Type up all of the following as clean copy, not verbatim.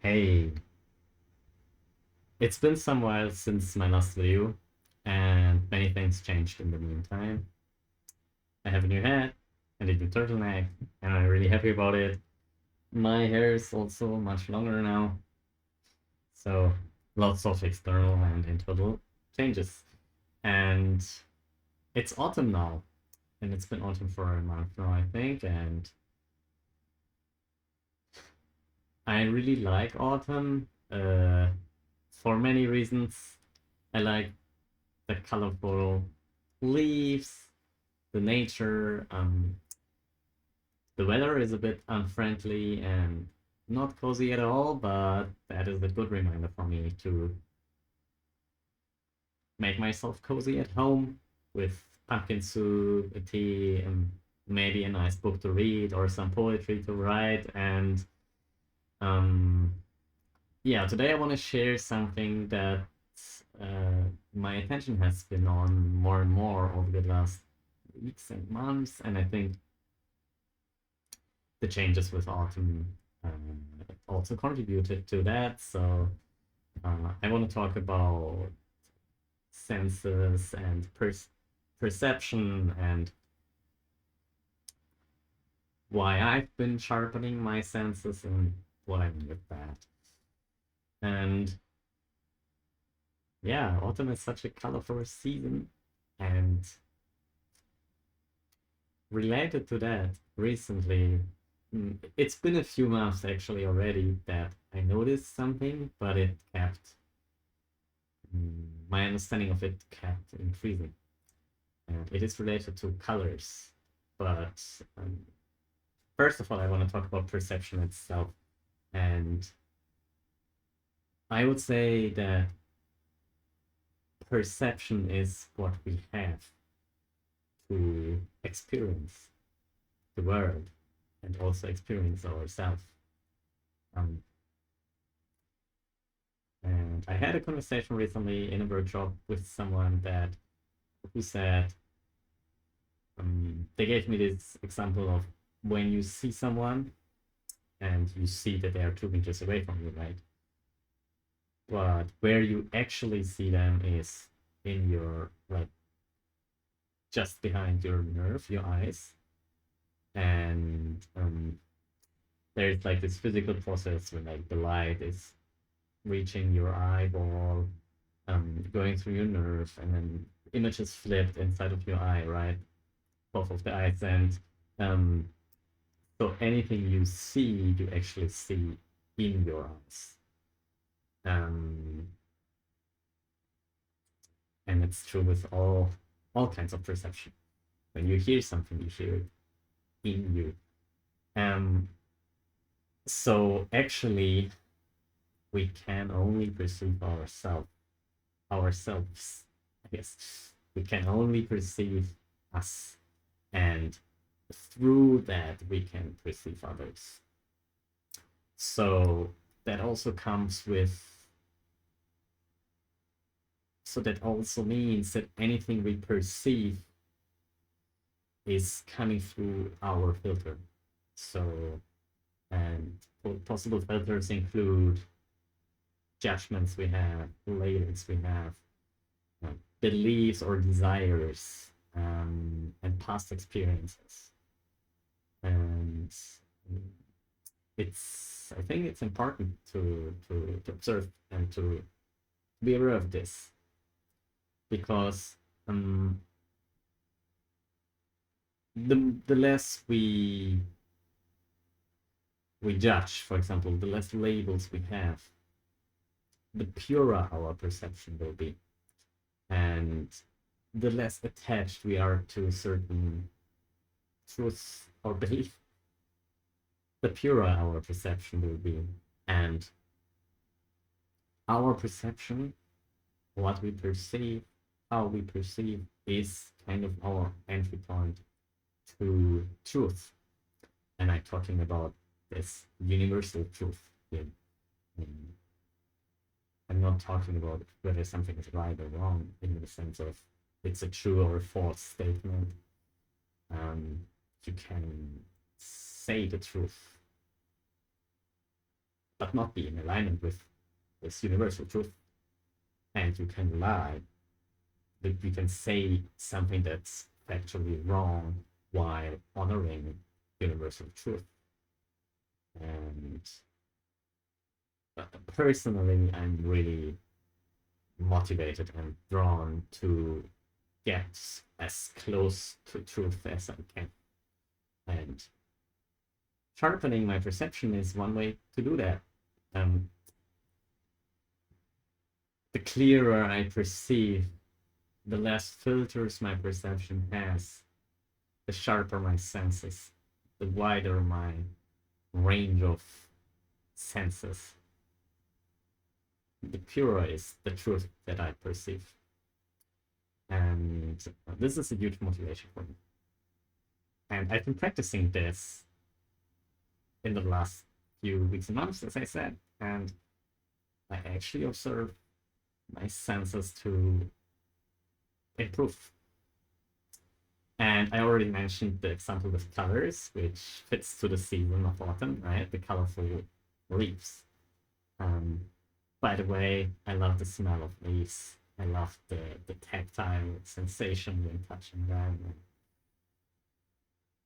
Hey, it's been some while since my last video, and many things changed in the meantime. I have a new hat and a new turtleneck, and I'm really happy about it. My hair is also much longer now, so lots of external and internal changes. And it's autumn now, and it's been autumn for a month now, I think, and I really like autumn for many reasons. I like the colorful leaves, the nature. The weather is a bit unfriendly and not cozy at all, but that is a good reminder for me to make myself cozy at home with pumpkin soup, a tea, and maybe a nice book to read or some poetry to write. And um, yeah, today I want to share something that my attention has been on more and more over the last weeks and months, and I think the changes with autumn also contributed to that. So I want to talk about senses and perception and why I've been sharpening my senses and what I mean with that. And yeah, autumn is such a colorful season, and related to that, recently, it's been a few months actually already that I noticed something, but it kept my understanding of it kept increasing. And it is related to colors. But um, first of all, I want to talk about perception itself. And I would say that perception is what we have to experience the world and also experience ourselves. Um, and I had a conversation recently in a workshop with someone that who said they gave me this example of when you see someone and you see that they are 2 meters away from you, right? But where you actually see them is in your, like, just behind your nerve, your eyes. And there's like this physical process where like the light is reaching your eyeball, going through your nerve, and then images flipped inside of your eye, right? Both of the eyes. And um, so anything you see, you actually see in your eyes. Um, and it's true with all kinds of perception. When you hear something, you hear it in you. Um, so actually, we can only perceive ourselves. I guess we can only perceive us, and through that we can perceive others. So that also comes with. So that also means that anything we perceive is coming through our filter. So, and possible filters include judgments we have, labels we have, beliefs or desires, and past experiences. And I think it's important to observe and to be aware of this because the less we judge, for example, the less labels we have, the purer our perception will be, and the less attached we are to certain truths or beliefs, the purer our perception will be. And our perception, what we perceive, how we perceive, is kind of our entry point to truth. And I'm talking about this universal truth here. I'm not talking about whether something is right or wrong in the sense of it's a true or a false statement. You can say the truth but not be in alignment with this universal truth. And you can lie, but you can say something that's factually wrong while honoring universal truth. And personally, I'm really motivated and drawn to get as close to truth as I can. And sharpening my perception is one way to do that. The clearer I perceive, the less filters my perception has, the sharper my senses, the wider my range of senses, the purer is the truth that I perceive. And this is a huge motivation for me. And I've been practicing this in the last few weeks and months, as I said, and I actually observe my senses to improve. And I already mentioned the example with colors, which fits to the season of autumn, right? The colorful leaves. By the way, I love the smell of leaves. I love the tactile sensation when touching them.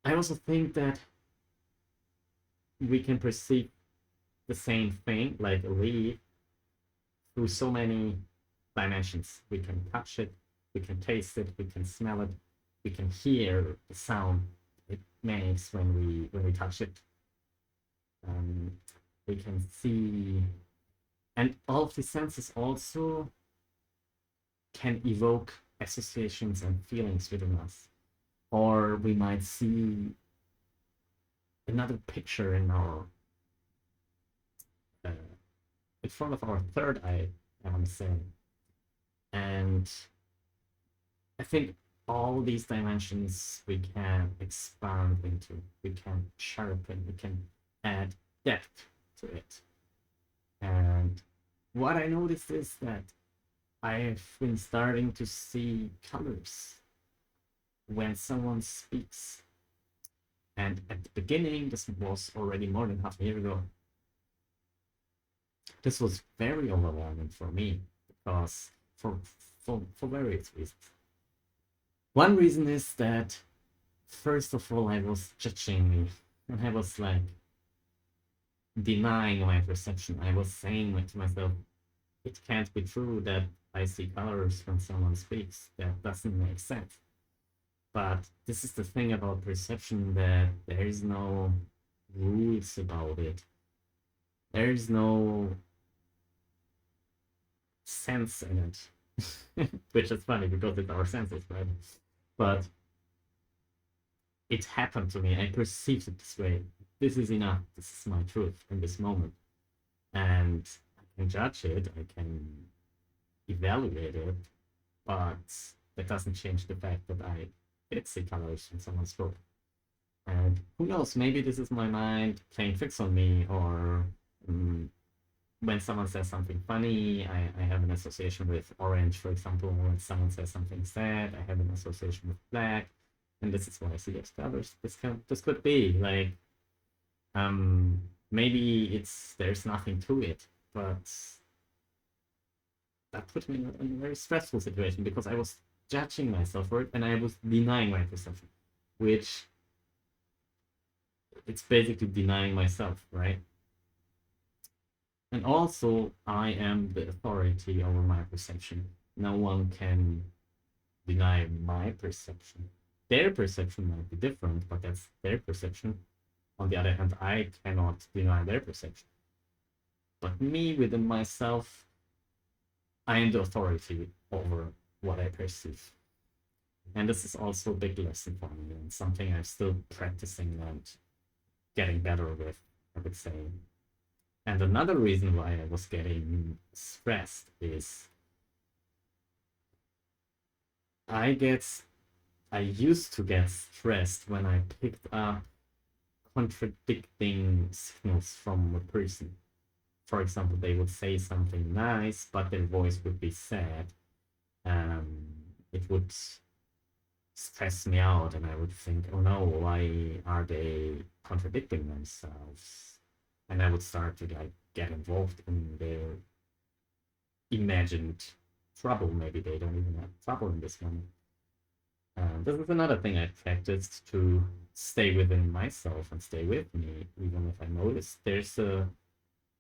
I also think that we can perceive the same thing, like a leaf, through so many dimensions. We can touch it, we can taste it, we can smell it, we can hear the sound it makes when we touch it. We can see, and all of the senses also can evoke associations and feelings within us. Or we might see another picture in our in front of our third eye, I want to say. And I think all these dimensions we can expand into, we can sharpen, we can add depth to it. And what I noticed is that I've been starting to see colors when someone speaks. And at the beginning, this was already more than half a year ago, this was very overwhelming for me because for various reasons. One reason is that, first of all, I was judging me, and I was like denying my perception. I was saying to myself, it can't be true that I see colors when someone speaks. That doesn't make sense. But this is the thing about perception, that there is no rules about it. There is no sense in it, which is funny because it's our senses, right? But it happened to me. I perceived it this way. This is enough. This is my truth in this moment. And I can judge it, I can evaluate it, but that doesn't change the fact that I did see colors when someone spoke. And who knows, maybe this is my mind playing tricks on me, or when someone says something funny, I have an association with orange, for example. When someone says something sad, I have an association with black, and this is why I see those colors. This could be like, maybe there's nothing to it, but that put me in a very stressful situation because I was judging myself for it and I was denying my perception, which it's basically denying myself, right? And also, I am the authority over my perception. No one can deny my perception. Their perception might be different, but that's their perception. On the other hand, I cannot deny their perception. But me, within myself, I am the authority over what I perceive. And this is also a big lesson for me, and something I'm still practicing and getting better with, I would say. And another reason why I was getting stressed is I used to get stressed when I picked up contradicting signals from a person. For example, they would say something nice, but their voice would be sad. It would stress me out, and I would think, oh no, why are they contradicting themselves? and I would start to like get involved in their imagined trouble. Maybe they don't even have trouble in this moment. This is another thing I practiced to stay within myself and stay with me, even if I notice there's a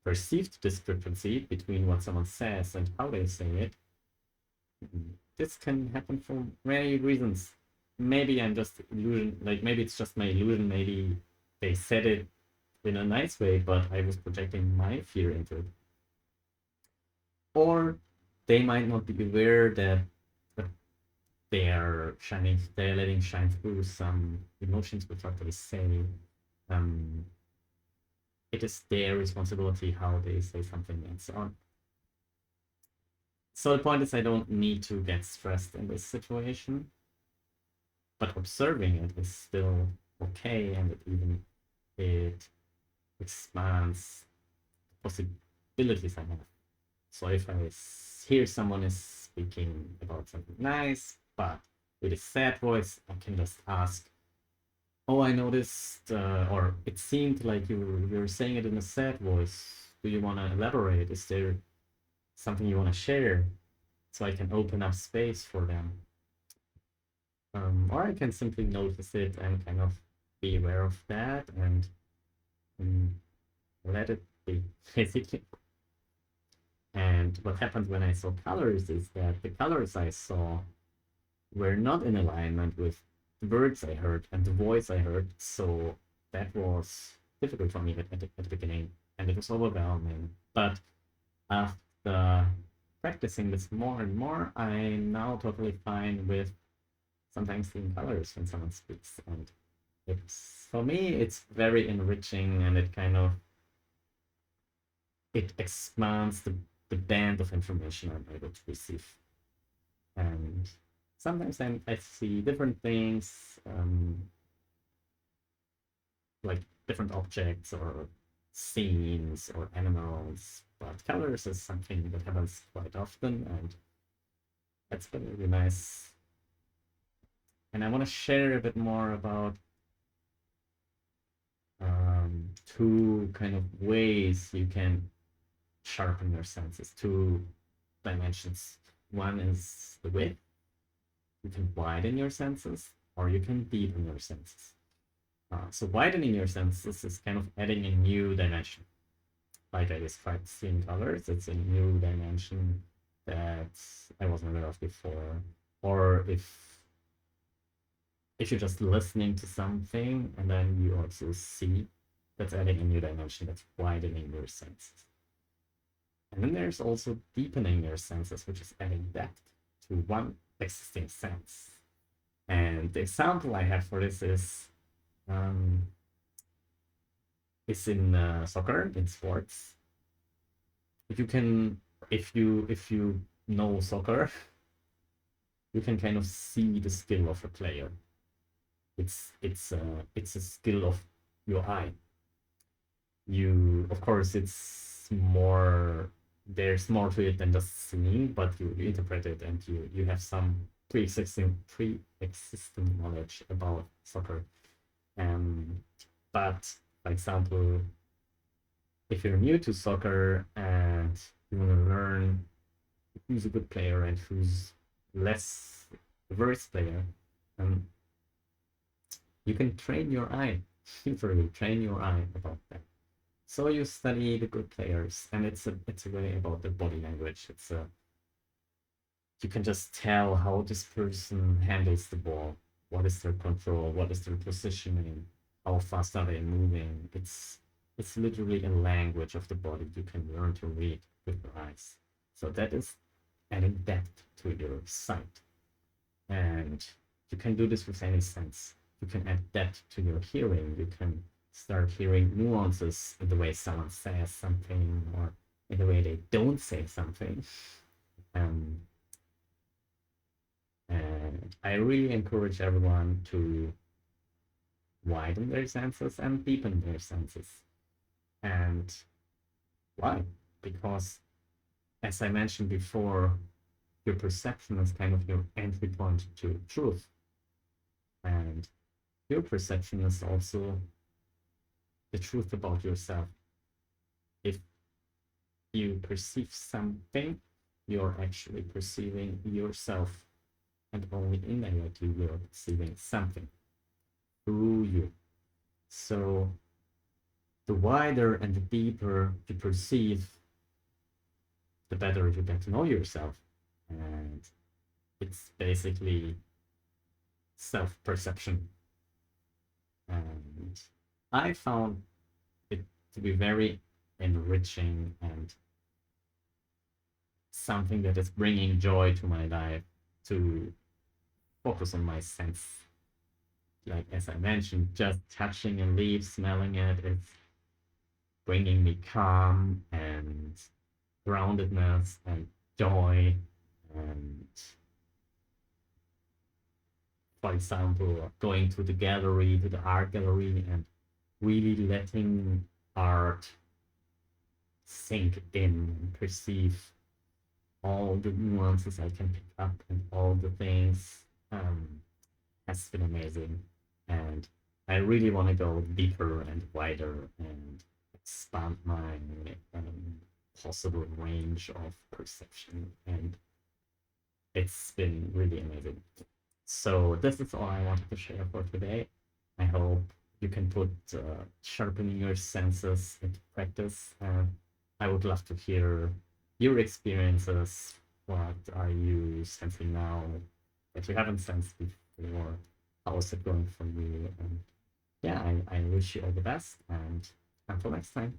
perceived discrepancy between what someone says and how they say it. This can happen for many reasons. Maybe I'm just illusion, like maybe it's just my illusion. Maybe they said it in a nice way, but I was projecting my fear into it. Or they might not be aware that they're letting shine through some emotions with what they say. Um, it is their responsibility how they say something and so on. So the point is, I don't need to get stressed in this situation, but observing it is still okay, and it expands the possibilities I have. So if I hear someone is speaking about something nice, but with a sad voice, I can just ask, "Oh, I noticed, or it seemed like you're saying it in a sad voice. Do you want to elaborate? Is there something you want to share?" So I can open up space for them. Or I can simply notice it and kind of be aware of that and let it be, basically. And what happened when I saw colors is that the colors I saw were not in alignment with the words I heard and the voice I heard. So that was difficult for me at the beginning, and it was overwhelming. But after practicing this more and more, I'm now totally fine with sometimes seeing colors when someone speaks. And it's, for me, it's very enriching, and it expands the band of information I'm able to receive. And sometimes I see different things, like different objects or scenes or animals, but colors is something that happens quite often, and that's been really nice. And I want to share a bit more about two kind of ways you can sharpen your senses, two dimensions. One is the width. You can widen your senses, or you can deepen your senses. So widening your senses is kind of adding a new dimension. Like I described seeing colors, it's a new dimension that I wasn't aware of before. Or if you're just listening to something and then you also see, that's adding a new dimension, that's widening your senses. And then there's also deepening your senses, which is adding depth to one existing sense. And the example I have for this is in soccer, in sports. If you know soccer, you can kind of see the skill of a player. It's a skill of your eye. You, of course, it's more, there's more to it than just seeing, but you interpret it, and you have some pre-existing knowledge about soccer. But for example, if you're new to soccer and you want to learn who's a good player and who's less a worse player, you can train your eye, literally train your eye about that. So you study the good players, and it's a way about the body language. You can just tell how this person handles the ball. What is their control? What is their positioning? How fast are they moving? It's literally a language of the body you can learn to read with your eyes. So that is adding depth to your sight. And you can do this with any sense. You can add depth to your hearing. You can start hearing nuances in the way someone says something or in the way they don't say something. And I really encourage everyone to widen their senses and deepen their senses. And why? Because, as I mentioned before, your perception is kind of your entry point to truth. And your perception is also the truth about yourself. if you perceive something, you're actually perceiving yourself, and only indirectly you're perceiving something through you. So the wider and the deeper you perceive, the better you get to know yourself. And it's basically self-perception. And I found it to be very enriching and something that is bringing joy to my life, to focus on my sense. Like, as I mentioned, just touching a leaf, smelling it, it's bringing me calm and groundedness and joy. And for example, going to the gallery, to the art gallery, and really letting art sink in and perceive all the nuances I can pick up and all the things has been amazing. And I really want to go deeper and wider and expand my possible range of perception. And it's been really amazing. So this is all I wanted to share for today. I hope you can put sharpening your senses into practice. I would love to hear your experiences. What are you sensing now that you haven't sensed before? How is it going for you? And yeah, I wish you all the best, and until next time.